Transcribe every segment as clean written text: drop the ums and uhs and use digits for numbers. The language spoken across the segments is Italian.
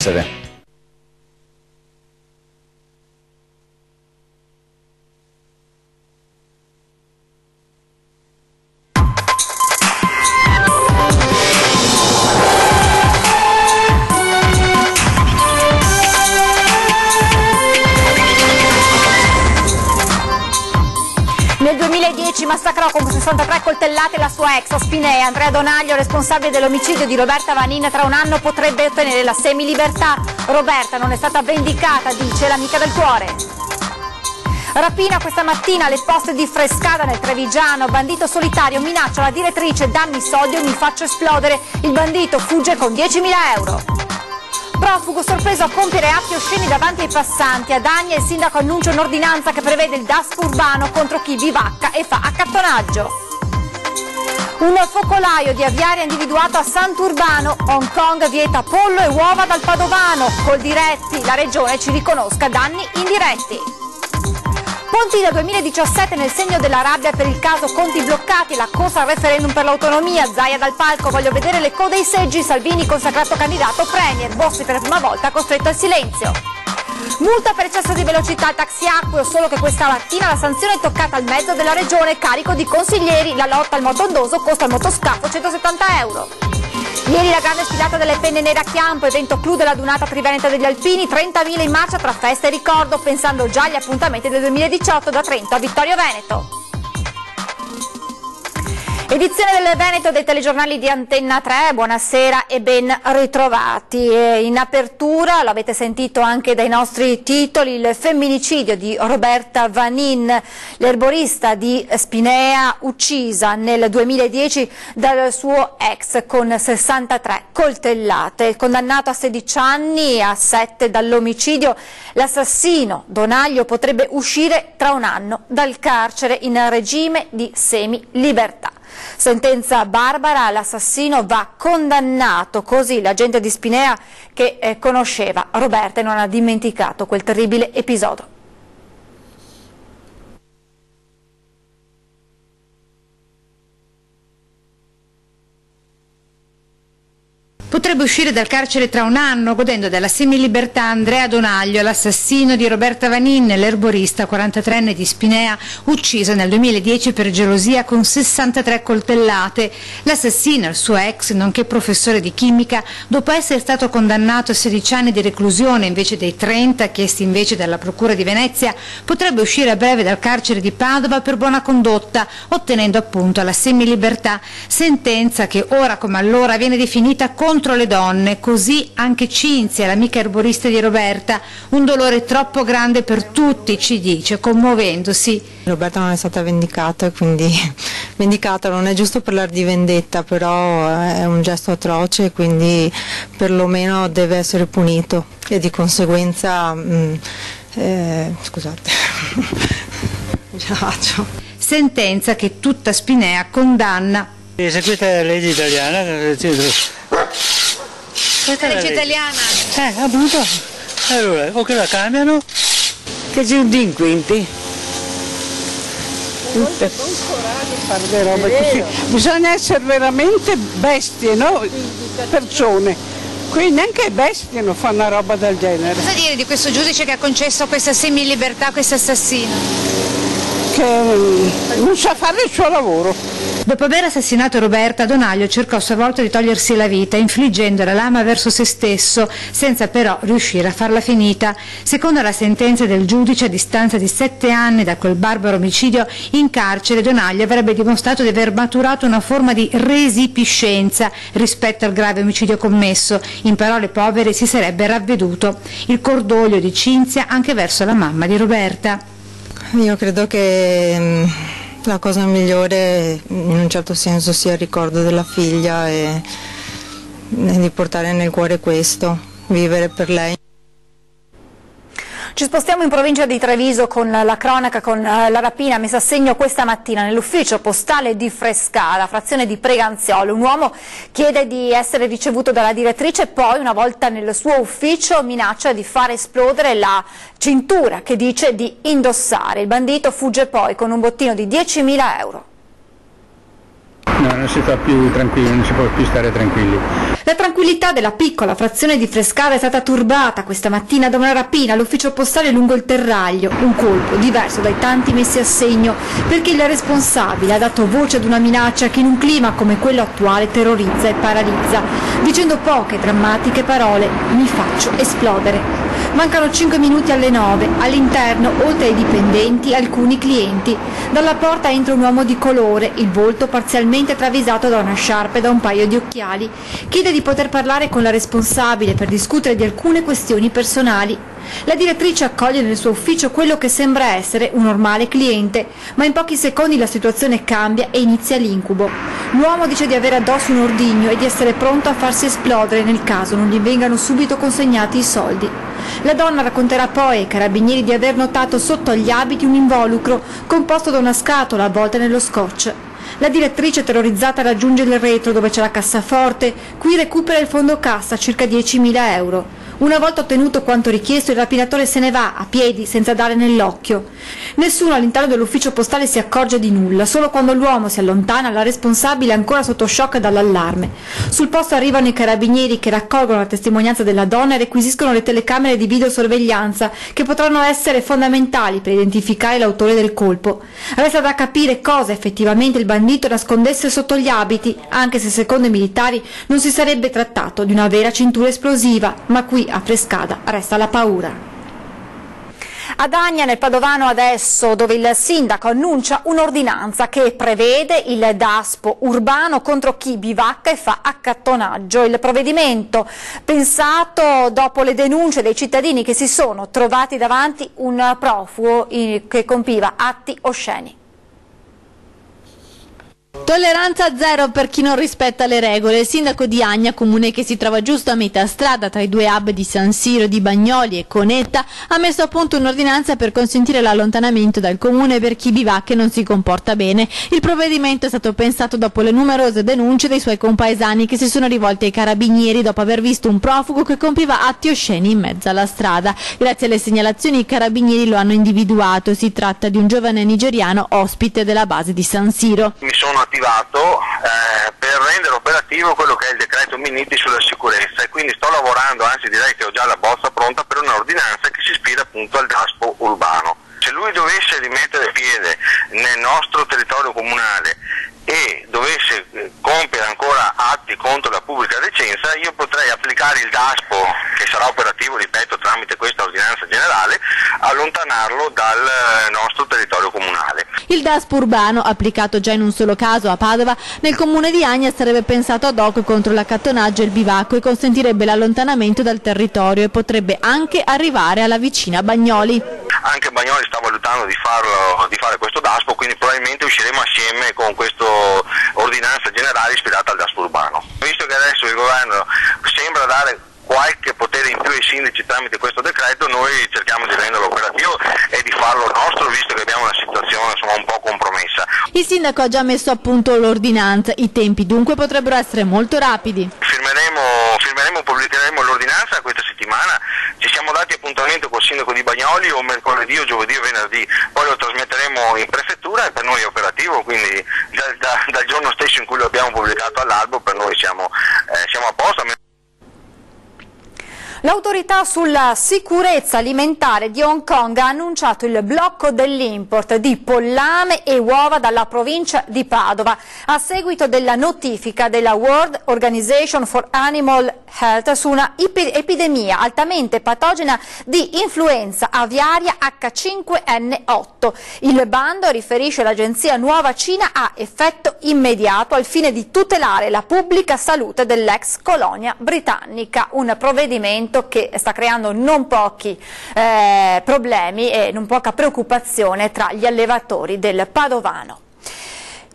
essere. Nel 2010 massacrò con 63 coltellate la sua ex a Spinea. Andrea Donaglio, responsabile dell'omicidio di Roberta Vanin, tra un anno potrebbe ottenere la semilibertà. Roberta non è stata vendicata, dice l'amica del cuore. Rapina questa mattina alle poste di Frescada nel Trevigiano. Bandito solitario minaccia la direttrice: dammi soldi o mi faccio esplodere. Il bandito fugge con 10.000 euro. Profugo sorpreso a compiere atti osceni davanti ai passanti. Ad Agna il sindaco annuncia un'ordinanza che prevede il DASPO urbano contro chi bivacca e fa accattonaggio. Un focolaio di aviari individuato a Sant'Urbano. Hong Kong vieta pollo e uova dal Padovano. Coldiretti, la regione ci riconosca danni indiretti. Pontida 2017 nel segno della rabbia per il caso conti bloccati, la corsa al referendum per l'autonomia. Zaia dal palco: voglio vedere le code ai seggi. Salvini consacrato candidato premier. Bossi per la prima volta costretto al silenzio. Multa per eccesso di velocità al taxi acqueo, solo che questa mattina la sanzione è toccata al mezzo della regione, carico di consiglieri. La lotta al moto ondoso costa al motoscafo 170 euro. Ieri la grande sfilata delle penne nere a Chiampo, evento clou della Dunata Triveneta degli Alpini, 30.000 in marcia tra festa e ricordo, pensando già agli appuntamenti del 2018 da Trento a Vittorio Veneto. Edizione del Veneto dei telegiornali di Antenna 3, buonasera e ben ritrovati. In apertura, l'avete sentito anche dai nostri titoli, il femminicidio di Roberta Vanin, l'erborista di Spinea, uccisa nel 2010 dal suo ex con 63 coltellate. Il condannato a 16 anni, a 7 dall'omicidio, l'assassino Donaglio potrebbe uscire tra un anno dal carcere in regime di semilibertà. Sentenza barbara, l'assassino va condannato, così l'agente di Spinea che conosceva Roberta e non ha dimenticato quel terribile episodio. Potrebbe uscire dal carcere tra un anno, godendo della semilibertà, Andrea Donaglio, l'assassino di Roberta Vanin, l'erborista 43enne di Spinea, uccisa nel 2010 per gelosia con 63 coltellate. L'assassino, il suo ex, nonché professore di chimica, dopo essere stato condannato a 16 anni di reclusione invece dei 30 chiesti invece dalla Procura di Venezia, potrebbe uscire a breve dal carcere di Padova per buona condotta, ottenendo appunto la semilibertà, sentenza che ora come allora viene definita contro le donne, così anche Cinzia, l'amica erborista di Roberta, un dolore troppo grande per tutti, ci dice, commuovendosi. Roberta non è stata vendicata, quindi vendicata non è giusto parlare di vendetta, però è un gesto atroce, quindi perlomeno deve essere punito e di conseguenza, scusate, ce la faccio. Sentenza che tutta Spinea condanna. Eseguite la legge italiana. Questa legge italiana? Appunto. Allora, o che la cambiano, che ci delinquenti. Non fare le robe così. Bisogna essere veramente bestie, no? Persone. Qui neanche bestie non fanno una roba del genere. Cosa dire di questo giudice che ha concesso questa semilibertà a questo assassino? Che non sa fare il suo lavoro. Dopo aver assassinato Roberta, Donaglio cercò a sua volta di togliersi la vita, infliggendo la lama verso se stesso, senza però riuscire a farla finita. Secondo la sentenza del giudice, a distanza di 7 anni da quel barbaro omicidio, in carcere Donaglio avrebbe dimostrato di aver maturato una forma di resipiscenza rispetto al grave omicidio commesso. In parole povere, si sarebbe ravveduto il cordoglio di Cinzia anche verso la mamma di Roberta. Io credo che la cosa migliore in un certo senso sia il ricordo della figlia e di portare nel cuore questo, vivere per lei. Ci spostiamo in provincia di Treviso con la cronaca, con la rapina messa a segno questa mattina nell'ufficio postale di Frescada, frazione di Preganziolo. Un uomo chiede di essere ricevuto dalla direttrice e poi, una volta nel suo ufficio, minaccia di far esplodere la cintura che dice di indossare. Il bandito fugge poi con un bottino di 10.000 euro. No, non si sta più tranquilli, non si può più stare tranquilli. La tranquillità della piccola frazione di Frescada è stata turbata questa mattina da una rapina all'ufficio postale lungo il Terraglio, un colpo diverso dai tanti messi a segno, perché il responsabile ha dato voce ad una minaccia che in un clima come quello attuale terrorizza e paralizza, dicendo poche drammatiche parole: mi faccio esplodere. Mancano 5 minuti alle 9, all'interno, oltre ai dipendenti, alcuni clienti. Dalla porta entra un uomo di colore, il volto parzialmente travisato da una sciarpa e da un paio di occhiali. Chiede di poter parlare con la responsabile per discutere di alcune questioni personali. La direttrice accoglie nel suo ufficio quello che sembra essere un normale cliente, ma in pochi secondi la situazione cambia e inizia l'incubo. L'uomo dice di avere addosso un ordigno e di essere pronto a farsi esplodere nel caso non gli vengano subito consegnati i soldi. La donna racconterà poi ai carabinieri di aver notato sotto agli abiti un involucro composto da una scatola avvolta nello scotch. La direttrice, terrorizzata, raggiunge il retro dove c'è la cassaforte, qui recupera il fondo cassa, circa 10.000 euro. Una volta ottenuto quanto richiesto, il rapinatore se ne va, a piedi, senza dare nell'occhio. Nessuno all'interno dell'ufficio postale si accorge di nulla, solo quando l'uomo si allontana, la responsabile è ancora sotto shock dall'allarme. Sul posto arrivano i carabinieri che raccolgono la testimonianza della donna e requisiscono le telecamere di videosorveglianza, che potranno essere fondamentali per identificare l'autore del colpo. Resta da capire cosa effettivamente il bandito nascondesse sotto gli abiti, anche se secondo i militari non si sarebbe trattato di una vera cintura esplosiva, ma qui a Frescada resta la paura. Ad Agna, nel Padovano adesso, dove il sindaco annuncia un'ordinanza che prevede il daspo urbano contro chi bivacca e fa accattonaggio. Il provvedimento pensato dopo le denunce dei cittadini che si sono trovati davanti un profugo che compiva atti osceni. Tolleranza zero per chi non rispetta le regole. Il sindaco di Agna, comune che si trova giusto a metà strada tra i due hub di San Siro, di Bagnoli e Conetta, ha messo a punto un'ordinanza per consentire l'allontanamento dal comune per chi bivacca e non si comporta bene. Il provvedimento è stato pensato dopo le numerose denunce dei suoi compaesani che si sono rivolti ai carabinieri dopo aver visto un profugo che compiva atti osceni in mezzo alla strada. Grazie alle segnalazioni i carabinieri lo hanno individuato. Si tratta di un giovane nigeriano ospite della base di San Siro. Mi sono attivato per rendere operativo quello che è il decreto Minniti sulla sicurezza e quindi sto lavorando, anzi direi che ho già la bozza pronta per un'ordinanza che si ispira appunto al daspo urbano. Se lui dovesse rimettere piede nel nostro territorio comunale e dovesse compiere ancora atti contro la pubblica decenza, io potrei applicare il daspo, che sarà operativo, ripeto, tramite questa ordinanza generale, allontanarlo dal nostro territorio comunale. Il daspo urbano, applicato già in un solo caso a Padova, nel comune di Agna sarebbe pensato ad hoc contro l'accattonaggio e il bivacco e consentirebbe l'allontanamento dal territorio e potrebbe anche arrivare alla vicina Bagnoli. Anche Bagnoli sta valutando di fare questo daspo, quindi probabilmente usciremo assieme con questa ordinanza generale ispirata al daspo urbano. Visto che adesso il governo sembra dare qualche potere in più ai sindaci tramite questo decreto, noi cerchiamo di renderlo operativo e di farlo nostro, visto che abbiamo una situazione insomma un po' compromessa. Il sindaco ha già messo a punto l'ordinanza, i tempi dunque potrebbero essere molto rapidi. Pubblicheremo l'ordinanza questa settimana, ci siamo dati appuntamento col sindaco di Bagnoli o mercoledì o giovedì o venerdì, poi lo trasmetteremo in prefettura e per noi è operativo, quindi dal giorno stesso in cui lo abbiamo pubblicato all'albo per noi siamo a posto. L'autorità sulla sicurezza alimentare di Hong Kong ha annunciato il blocco dell'import di pollame e uova dalla provincia di Padova a seguito della notifica della World Organization for Animal Health su una epidemia altamente patogena di influenza aviaria H5N8. Il bando, riferisce l'agenzia Nuova Cina, ha effetto immediato al fine di tutelare la pubblica salute dell'ex colonia britannica, un provvedimento che sta creando non pochi problemi e non poca preoccupazione tra gli allevatori del Padovano.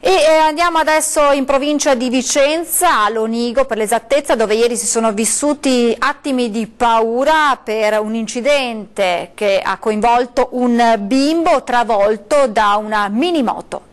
E andiamo adesso in provincia di Vicenza, a Lonigo per l'esattezza, dove ieri si sono vissuti attimi di paura per un incidente che ha coinvolto un bimbo travolto da una minimoto.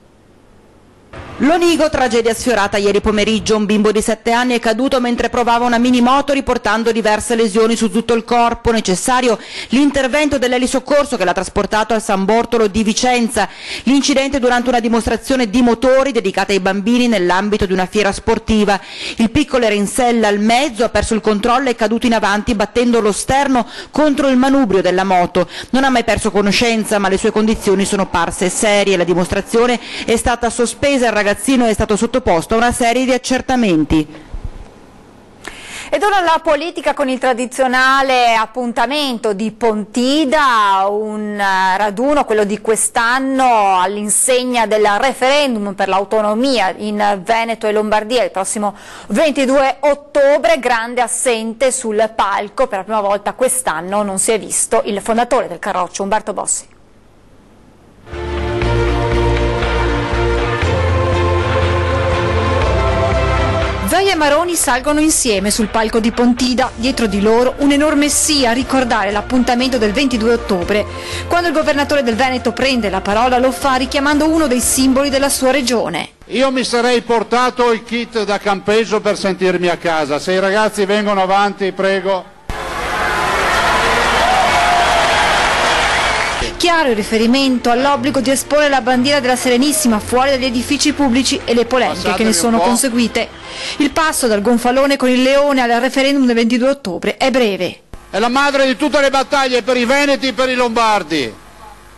Lonigo, tragedia sfiorata ieri pomeriggio. Un bimbo di 7 anni è caduto mentre provava una minimoto riportando diverse lesioni su tutto il corpo. Necessario l'intervento dell'elisoccorso che l'ha trasportato al San Bortolo di Vicenza. L'incidente durante una dimostrazione di motori dedicata ai bambini nell'ambito di una fiera sportiva. Il piccolo era in sella al mezzo, ha perso il controllo e è caduto in avanti battendo lo sterno contro il manubrio della moto. Non ha mai perso conoscenza, ma le sue condizioni sono parse serie. La dimostrazione è stata sospesa e il ragazzino è stato sottoposto a una serie di accertamenti. Ed ora la politica con il tradizionale appuntamento di Pontida, un raduno, quello di quest'anno, all'insegna del referendum per l'autonomia in Veneto e Lombardia il prossimo 22 ottobre, grande assente sul palco, per la prima volta quest'anno non si è visto il fondatore del Carroccio, Umberto Bossi. Zaia e Maroni salgono insieme sul palco di Pontida, dietro di loro un'enorme scia a ricordare l'appuntamento del 22 ottobre. Quando il governatore del Veneto prende la parola lo fa richiamando uno dei simboli della sua regione. Io mi sarei portato il kit da campeggio per sentirmi a casa. Se i ragazzi vengono avanti, prego. Chiaro il riferimento all'obbligo di esporre la bandiera della Serenissima fuori dagli edifici pubblici e le polemiche che ne sono conseguite. Il passo dal gonfalone con il leone al referendum del 22 ottobre è breve. È la madre di tutte le battaglie per i veneti e per i lombardi.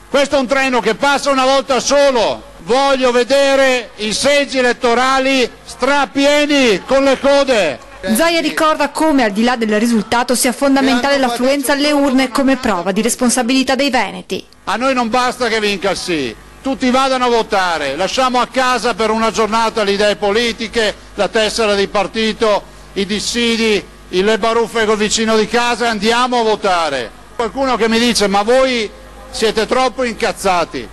Questo è un treno che passa una volta solo. Voglio vedere i seggi elettorali strapieni con le code. Zaia ricorda come al di là del risultato sia fondamentale l'affluenza alle urne come prova di responsabilità dei veneti. A noi non basta che vinca il sì, tutti vadano a votare, lasciamo a casa per una giornata le idee politiche, la tessera di partito, i dissidi, le baruffe col vicino di casa e andiamo a votare. Qualcuno che mi dice ma voi siete troppo incazzati.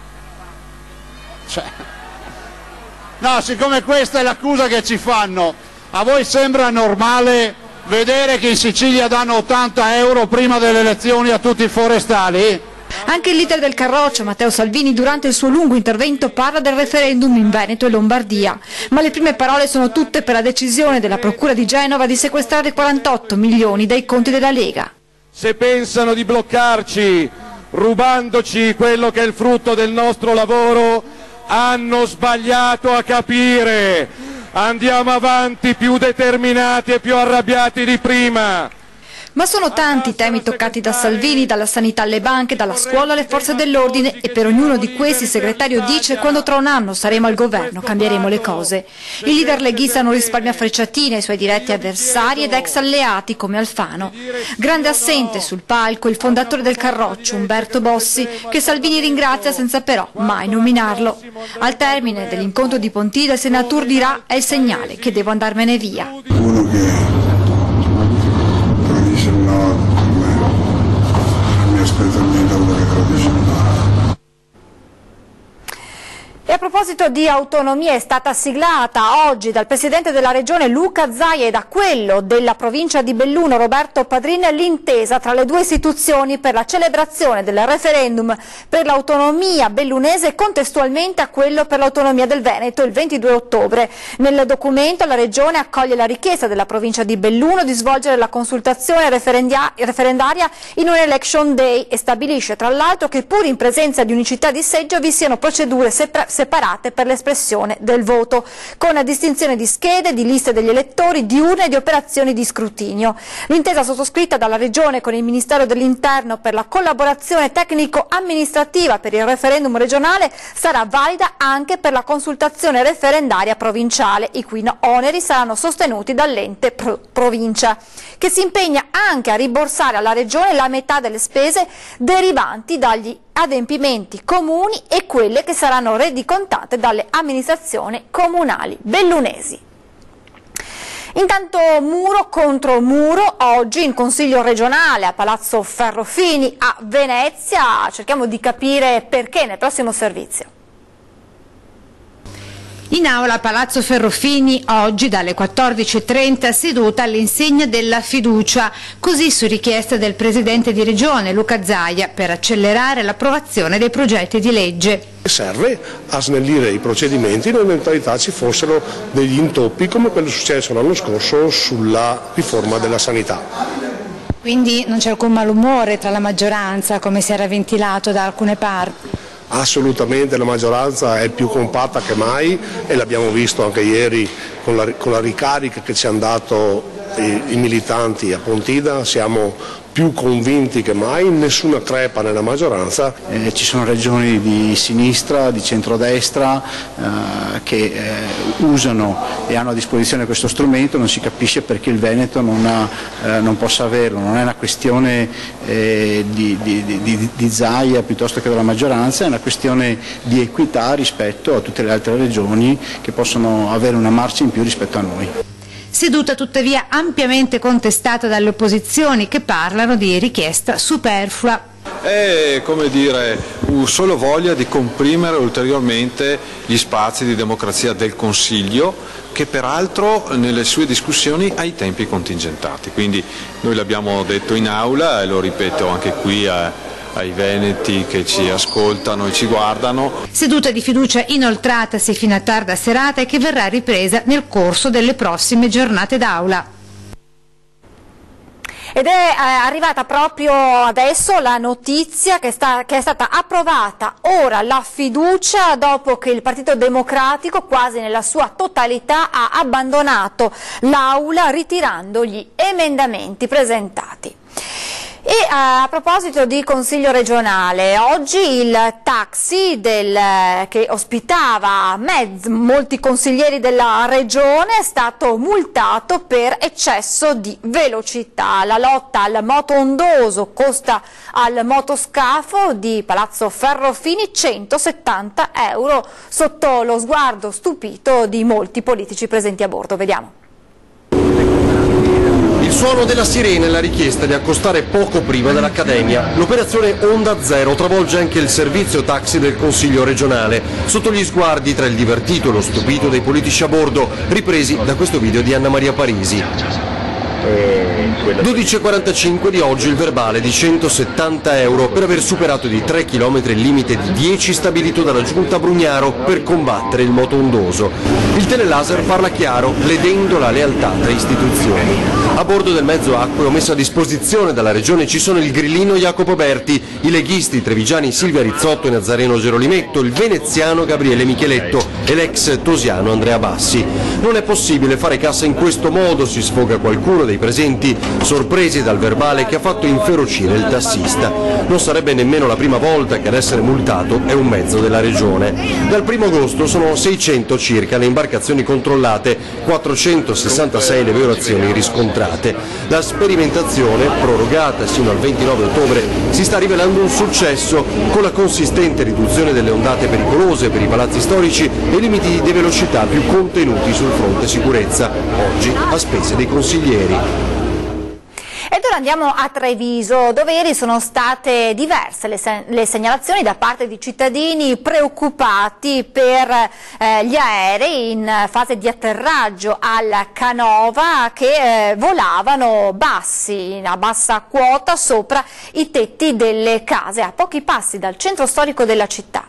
No, siccome questa è l'accusa che ci fanno, a voi sembra normale vedere che in Sicilia danno 80 euro prima delle elezioni a tutti i forestali? Anche il leader del Carroccio, Matteo Salvini, durante il suo lungo intervento parla del referendum in Veneto e Lombardia, ma le prime parole sono tutte per la decisione della Procura di Genova di sequestrare 48 milioni dai conti della Lega. Se pensano di bloccarci, rubandoci quello che è il frutto del nostro lavoro, hanno sbagliato a capire. Andiamo avanti più determinati e più arrabbiati di prima. Ma sono tanti i temi toccati da Salvini, dalla sanità alle banche, dalla scuola alle forze dell'ordine, e per ognuno di questi il segretario dice quando tra un anno saremo al governo cambieremo le cose. Il leader leghista non risparmia frecciatine ai suoi diretti avversari ed ex alleati come Alfano. Grande assente sul palco il fondatore del Carroccio, Umberto Bossi, che Salvini ringrazia senza però mai nominarlo. Al termine dell'incontro di Pontida il Senatur dirà è il segnale che devo andarmene via. Uno che dice no, mi aspetta niente quello che tradisce no. E a proposito di autonomia è stata siglata oggi dal Presidente della Regione Luca Zaia e da quello della provincia di Belluno Roberto Padrin l'intesa tra le due istituzioni per la celebrazione del referendum per l'autonomia bellunese contestualmente a quello per l'autonomia del Veneto il 22 ottobre. Nel documento la Regione accoglie la richiesta della provincia di Belluno di svolgere la consultazione referendaria in un election day e stabilisce tra l'altro che pur in presenza di unicità di seggio vi siano procedure separate per l'espressione del voto, con distinzione di schede, di liste degli elettori, di urne e di operazioni di scrutinio. L'intesa sottoscritta dalla Regione con il Ministero dell'Interno per la collaborazione tecnico-amministrativa per il referendum regionale sarà valida anche per la consultazione referendaria provinciale, i cui oneri saranno sostenuti dall'ente provincia, che si impegna anche a rimborsare alla Regione la metà delle spese derivanti dagli adempimenti comuni e quelle che saranno rendicontate dalle amministrazioni comunali bellunesi. Intanto muro contro muro, oggi in Consiglio regionale a Palazzo Ferrofini a Venezia, cerchiamo di capire perché nel prossimo servizio. In aula a Palazzo Ferrofini oggi dalle 14:30 seduta all'insegna della fiducia, così su richiesta del Presidente di Regione Luca Zaia per accelerare l'approvazione dei progetti di legge. Serve a snellire i procedimenti nell'eventualità ci fossero degli intoppi come quello successo l'anno scorso sulla riforma della sanità. Quindi non c'è alcun malumore tra la maggioranza, come si era ventilato da alcune parti? Assolutamente, la maggioranza è più compatta che mai e l'abbiamo visto anche ieri con la ricarica che ci hanno dato i militanti a Pontida. Siamo più convinti che mai, nessuna crepa nella maggioranza. Ci sono regioni di sinistra, di centrodestra che usano e hanno a disposizione questo strumento, non si capisce perché il Veneto non possa averlo. Non è una questione di Zaia piuttosto che della maggioranza, è una questione di equità rispetto a tutte le altre regioni che possono avere una marcia in più rispetto a noi. Seduta tuttavia ampiamente contestata dalle opposizioni che parlano di richiesta superflua. È, come dire, solo voglia di comprimere ulteriormente gli spazi di democrazia del Consiglio, che peraltro nelle sue discussioni ha i tempi contingentati. Quindi noi l'abbiamo detto in aula e lo ripeto anche qui ai veneti che ci ascoltano e ci guardano. Seduta di fiducia inoltratasi fino a tarda serata e che verrà ripresa nel corso delle prossime giornate d'aula. Ed è arrivata proprio adesso la notizia che è stata approvata ora la fiducia dopo che il Partito Democratico quasi nella sua totalità ha abbandonato l'Aula ritirando gli emendamenti presentati. E a proposito di Consiglio regionale, oggi il taxi che ospitava molti consiglieri della regione è stato multato per eccesso di velocità. La lotta al moto ondoso costa al motoscafo di Palazzo Ferrofini 170 euro sotto lo sguardo stupito di molti politici presenti a bordo. Vediamo. Il suono della sirena e la richiesta di accostare poco prima dell'Accademia. L'operazione Onda Zero travolge anche il servizio taxi del Consiglio regionale, sotto gli sguardi tra il divertito e lo stupito dei politici a bordo, ripresi da questo video di Anna Maria Parisi. 12.45 di oggi il verbale di 170 euro per aver superato di 3 km il limite di 10 stabilito dalla Giunta Brugnaro per combattere il moto ondoso. Il telelaser parla chiaro, ledendo la lealtà tra istituzioni. A bordo del mezzo acqueo messo a disposizione dalla Regione ci sono il grillino Jacopo Berti, i leghisti trevigiani Silvia Rizzotto e Nazareno Gerolimetto, il veneziano Gabriele Micheletto e l'ex tosiano Andrea Bassi. Non è possibile fare cassa in questo modo, si sfoga qualcuno dei presenti, sorpresi dal verbale che ha fatto inferocire il tassista. Non sarebbe nemmeno la prima volta che ad essere multato è un mezzo della Regione. Dal 1° agosto sono 600 circa le imbarcazioni controllate, 466 le violazioni riscontrate. La sperimentazione, prorogata sino al 29 ottobre, si sta rivelando un successo, con la consistente riduzione delle ondate pericolose per i palazzi storici e limiti di velocità più contenuti sul fronte sicurezza, oggi a spese dei consiglieri. Ed ora andiamo a Treviso, dove ieri sono state diverse le segnalazioni da parte di cittadini preoccupati per gli aerei in fase di atterraggio al Canova che volavano bassi, a bassa quota sopra i tetti delle case, a pochi passi dal centro storico della città.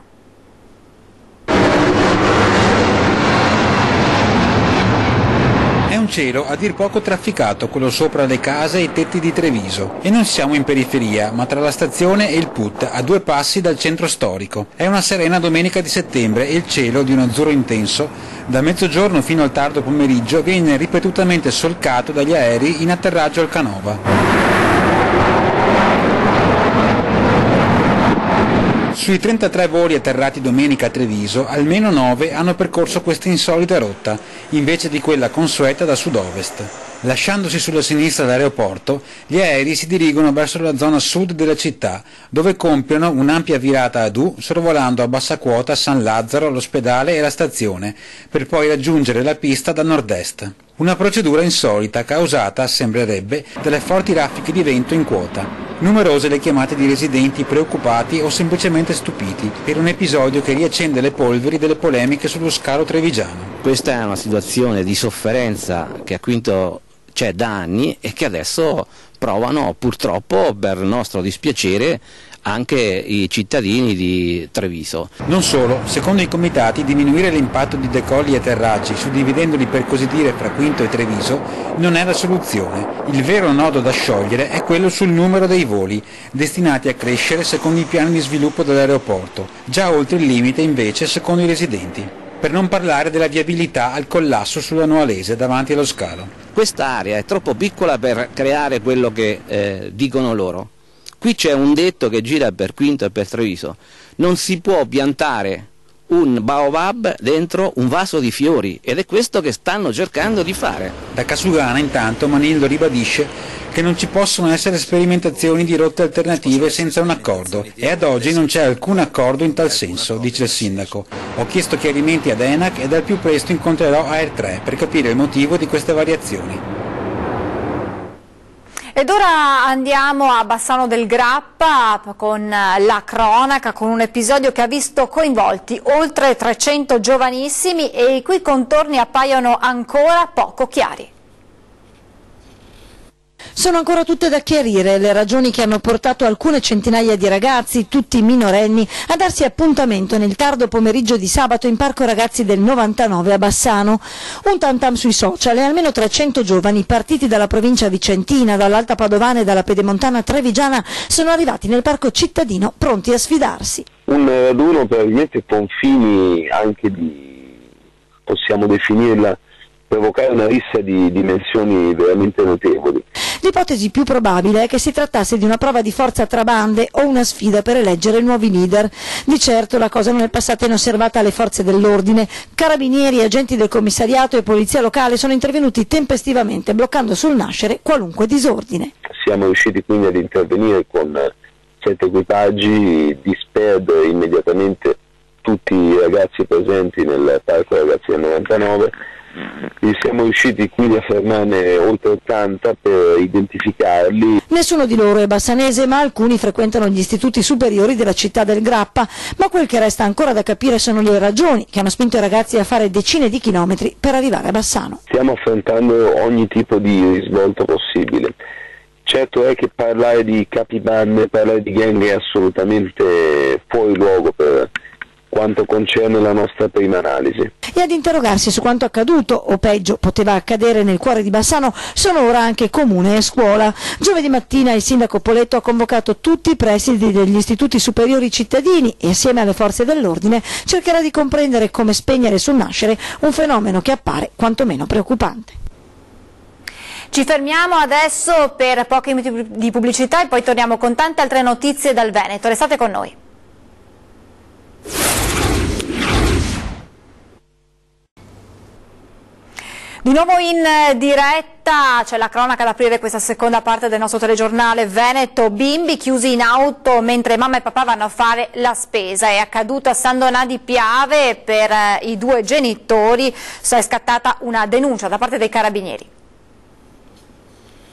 È un cielo a dir poco trafficato, quello sopra le case e i tetti di Treviso. E non siamo in periferia, ma tra la stazione e il PUT, a 2 passi dal centro storico. È una serena domenica di settembre e il cielo, di un azzurro intenso, da mezzogiorno fino al tardo pomeriggio, viene ripetutamente solcato dagli aerei in atterraggio al Canova. Sui 33 voli atterrati domenica a Treviso, almeno 9 hanno percorso questa insolita rotta, invece di quella consueta da sud-ovest. Lasciandosi sulla sinistra l'aeroporto, gli aerei si dirigono verso la zona sud della città, dove compiono un'ampia virata ad U, sorvolando a bassa quota San Lazzaro, l'ospedale e la stazione, per poi raggiungere la pista da nord-est. Una procedura insolita causata, sembrerebbe, dalle forti raffiche di vento in quota. Numerose le chiamate di residenti preoccupati o semplicemente stupiti per un episodio che riaccende le polveri delle polemiche sullo scalo trevigiano. Questa è una situazione di sofferenza che a Quinto c'è da anni e che adesso provano purtroppo, per nostro dispiacere, anche i cittadini di Treviso. Non solo, secondo i comitati diminuire l'impatto di decolli e atterraggi, suddividendoli per così dire fra Quinto e Treviso, non è la soluzione. Il vero nodo da sciogliere è quello sul numero dei voli, destinati a crescere secondo i piani di sviluppo dell'aeroporto, già oltre il limite invece secondo i residenti. Per non parlare della viabilità al collasso sulla Noalese davanti allo scalo. Quest'area è troppo piccola per creare quello che dicono loro. Qui c'è un detto che gira per Quinto e per Treviso: non si può piantare un baobab dentro un vaso di fiori, ed è questo che stanno cercando di fare. Da Casugana intanto Manildo ribadisce che non ci possono essere sperimentazioni di rotte alternative senza un accordo, e ad oggi non c'è alcun accordo in tal senso, dice il sindaco. Ho chiesto chiarimenti ad ENAC ed al più presto incontrerò AR3 per capire il motivo di queste variazioni. Ed ora andiamo a Bassano del Grappa con la cronaca, con un episodio che ha visto coinvolti oltre 300 giovanissimi e i cui contorni appaiono ancora poco chiari. Sono ancora tutte da chiarire le ragioni che hanno portato alcune centinaia di ragazzi, tutti minorenni, a darsi appuntamento nel tardo pomeriggio di sabato in Parco Ragazzi del 99 a Bassano. Un tam-tam sui social e almeno 300 giovani partiti dalla provincia vicentina, dall'Alta Padovana e dalla Pedemontana Trevigiana sono arrivati nel parco cittadino pronti a sfidarsi. Un raduno probabilmente con fini anche possiamo definirla, provocare una rissa di dimensioni veramente notevoli. L'ipotesi più probabile è che si trattasse di una prova di forza tra bande o una sfida per eleggere nuovi leader. Di certo la cosa non è passata inosservata alle forze dell'ordine. Carabinieri, agenti del commissariato e polizia locale sono intervenuti tempestivamente, bloccando sul nascere qualunque disordine. Siamo riusciti quindi ad intervenire con 7 equipaggi, disperdere immediatamente tutti i ragazzi presenti nel Parco Ragazzi del 99. Siamo riusciti quindi a fermarne oltre 80 per identificarli. Nessuno di loro è bassanese, ma alcuni frequentano gli istituti superiori della città del Grappa, ma quel che resta ancora da capire sono le ragioni che hanno spinto i ragazzi a fare decine di chilometri per arrivare a Bassano. Stiamo affrontando ogni tipo di risvolto possibile. Certo è che parlare di capibande, parlare di gang è assolutamente fuori luogo per quanto concerne la nostra prima analisi. E ad interrogarsi su quanto accaduto, o peggio poteva accadere nel cuore di Bassano, sono ora anche comune e scuola. Giovedì mattina il sindaco Poletto ha convocato tutti i presidi degli istituti superiori cittadini e assieme alle forze dell'ordine cercherà di comprendere come spegnere sul nascere un fenomeno che appare quantomeno preoccupante. Ci fermiamo adesso per pochi minuti di pubblicità e poi torniamo con tante altre notizie dal Veneto. Restate con noi. Di nuovo in diretta c'è la cronaca ad aprire questa seconda parte del nostro telegiornale Veneto. Bimbi chiusi in auto mentre mamma e papà vanno a fare la spesa. È accaduto a San Donà di Piave per i 2 genitori. È scattata una denuncia da parte dei carabinieri.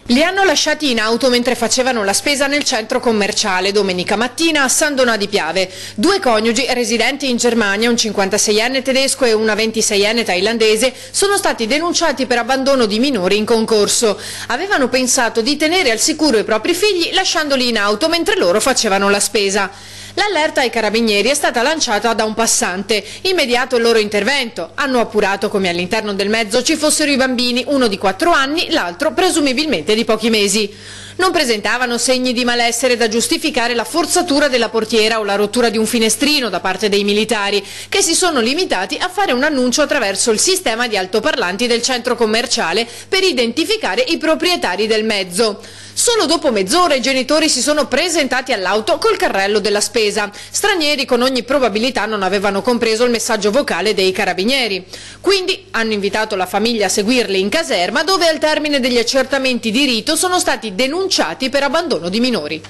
Li hanno lasciati in auto mentre facevano la spesa nel centro commerciale domenica mattina a San Donà di Piave. 2 coniugi residenti in Germania, un 56enne tedesco e una 26enne thailandese, sono stati denunciati per abbandono di minori in concorso. Avevano pensato di tenere al sicuro i propri figli lasciandoli in auto mentre loro facevano la spesa. L'allerta ai carabinieri è stata lanciata da un passante. Immediato il loro intervento. Hanno appurato come all'interno del mezzo ci fossero i bambini, uno di 4 anni, l'altro presumibilmente di pochi mesi. Non presentavano segni di malessere da giustificare la forzatura della portiera o la rottura di un finestrino da parte dei militari, che si sono limitati a fare un annuncio attraverso il sistema di altoparlanti del centro commerciale per identificare i proprietari del mezzo. Solo dopo mezz'ora i genitori si sono presentati all'auto col carrello della spesa. Stranieri con ogni probabilità non avevano compreso il messaggio vocale dei carabinieri. Quindi hanno invitato la famiglia a seguirli in caserma, dove al termine degli accertamenti di rito sono stati denunciati per abbandono di minori.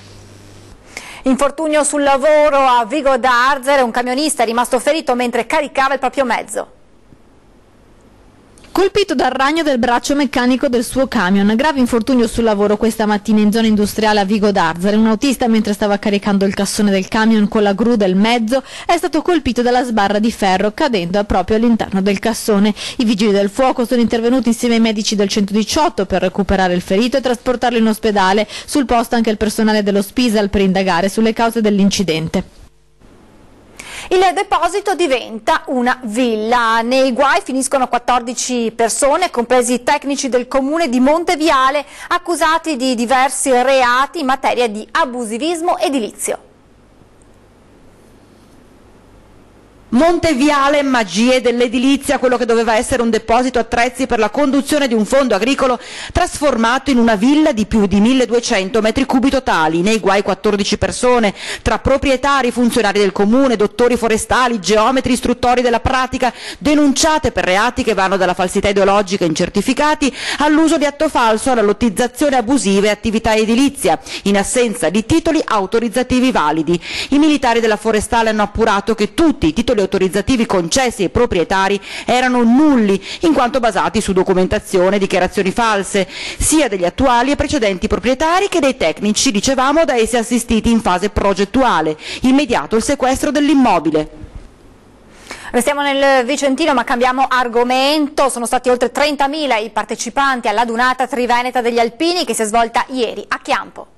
Infortunio sul lavoro a Vigo d'Arzere, un camionista è rimasto ferito mentre caricava il proprio mezzo. Colpito dal ragno del braccio meccanico del suo camion. Grave infortunio sul lavoro questa mattina in zona industriale a Vigo d'Arzare. Un autista, mentre stava caricando il cassone del camion con la gru del mezzo, è stato colpito dalla sbarra di ferro, cadendo proprio all'interno del cassone. I vigili del fuoco sono intervenuti insieme ai medici del 118 per recuperare il ferito e trasportarlo in ospedale. Sul posto anche il personale dello Spisal per indagare sulle cause dell'incidente. Il deposito diventa una villa. Nei guai finiscono 14 persone, compresi i tecnici del comune di Monteviale, accusati di diversi reati in materia di abusivismo edilizio. Monteviale, magie dell'edilizia, quello che doveva essere un deposito attrezzi per la conduzione di un fondo agricolo trasformato in una villa di più di 1200 metri cubi totali, nei guai 14 persone, tra proprietari, funzionari del comune, dottori forestali, geometri istruttori della pratica, denunciate per reati che vanno dalla falsità ideologica in certificati all'uso di atto falso, alla lottizzazione abusiva e attività edilizia, in assenza di titoli autorizzativi validi. I militari della forestale hanno appurato che tutti i titoli autorizzativi concessi ai proprietari erano nulli, in quanto basati su documentazione e dichiarazioni false, sia degli attuali e precedenti proprietari che dei tecnici, dicevamo, da essi assistiti in fase progettuale. Immediato il sequestro dell'immobile. Restiamo nel Vicentino ma cambiamo argomento. Sono stati oltre 30.000 i partecipanti alla Dunata Triveneta degli Alpini che si è svolta ieri a Chiampo.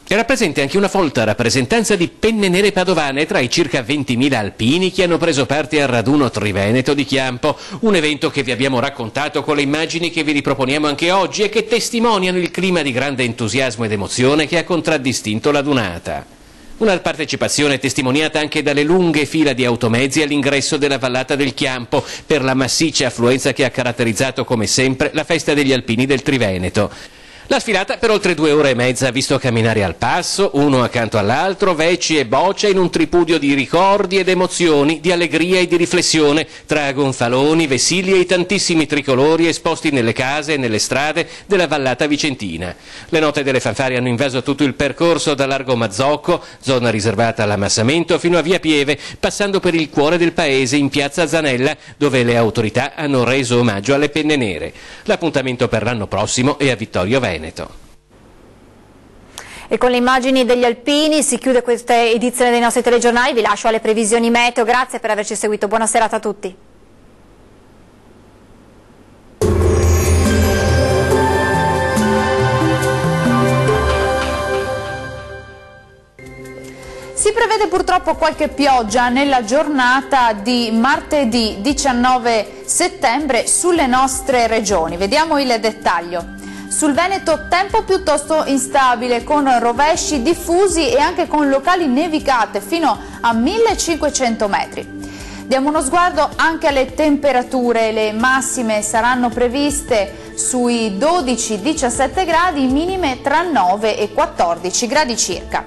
Era presente anche una folta rappresentanza di penne nere padovane tra i circa 20.000 alpini che hanno preso parte al raduno Triveneto di Chiampo, un evento che vi abbiamo raccontato con le immagini che vi riproponiamo anche oggi e che testimoniano il clima di grande entusiasmo ed emozione che ha contraddistinto la Dunata. Una partecipazione testimoniata anche dalle lunghe fila di automezzi all'ingresso della vallata del Chiampo per la massiccia affluenza che ha caratterizzato come sempre la festa degli alpini del Triveneto. La sfilata per oltre 2 ore e mezza ha visto camminare al passo, uno accanto all'altro, veci e boccia in un tripudio di ricordi ed emozioni, di allegria e di riflessione, tra gonfaloni, vessilli e i tantissimi tricolori esposti nelle case e nelle strade della vallata vicentina. Le note delle fanfare hanno invaso tutto il percorso da Largo Mazzocco, zona riservata all'ammassamento, fino a Via Pieve, passando per il cuore del paese in piazza Zanella, dove le autorità hanno reso omaggio alle penne nere. L'appuntamento per l'anno prossimo è a Vittorio Veneto. E con le immagini degli alpini si chiude questa edizione dei nostri telegiornali. Vi lascio alle previsioni meteo. Grazie per averci seguito. Buona serata a tutti. Si prevede purtroppo qualche pioggia nella giornata di martedì 19 settembre sulle nostre regioni. Vediamo il dettaglio. Sul Veneto tempo piuttosto instabile con rovesci diffusi e anche con locali nevicate fino a 1500 metri. Diamo uno sguardo anche alle temperature, le massime saranno previste sui 12-17 gradi, minime tra 9 e 14 gradi circa.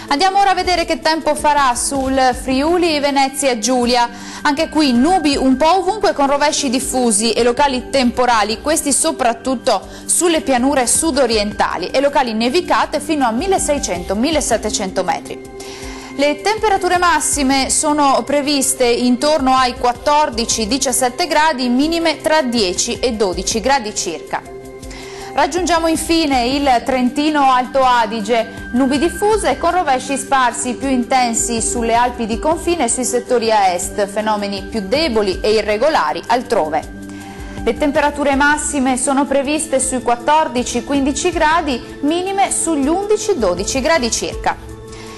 Andiamo ora a vedere che tempo farà sul Friuli Venezia Giulia. Anche qui nubi un po' ovunque con rovesci diffusi e locali temporali, questi soprattutto sulle pianure sudorientali, e locali nevicate fino a 1600-1700 metri. Le temperature massime sono previste intorno ai 14-17 gradi, minime tra 10 e 12 gradi circa. Raggiungiamo infine il Trentino Alto Adige, nubi diffuse con rovesci sparsi più intensi sulle Alpi di confine e sui settori a est, fenomeni più deboli e irregolari altrove. Le temperature massime sono previste sui 14-15 gradi, minime sugli 11-12 gradi circa.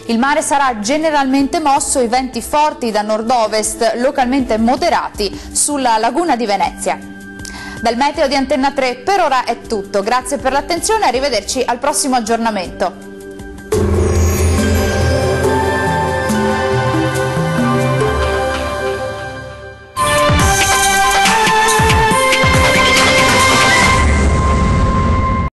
Il mare sarà generalmente mosso, i venti forti da nord-ovest, localmente moderati sulla laguna di Venezia. Dal meteo di Antenna 3 per ora è tutto, grazie per l'attenzione e arrivederci al prossimo aggiornamento.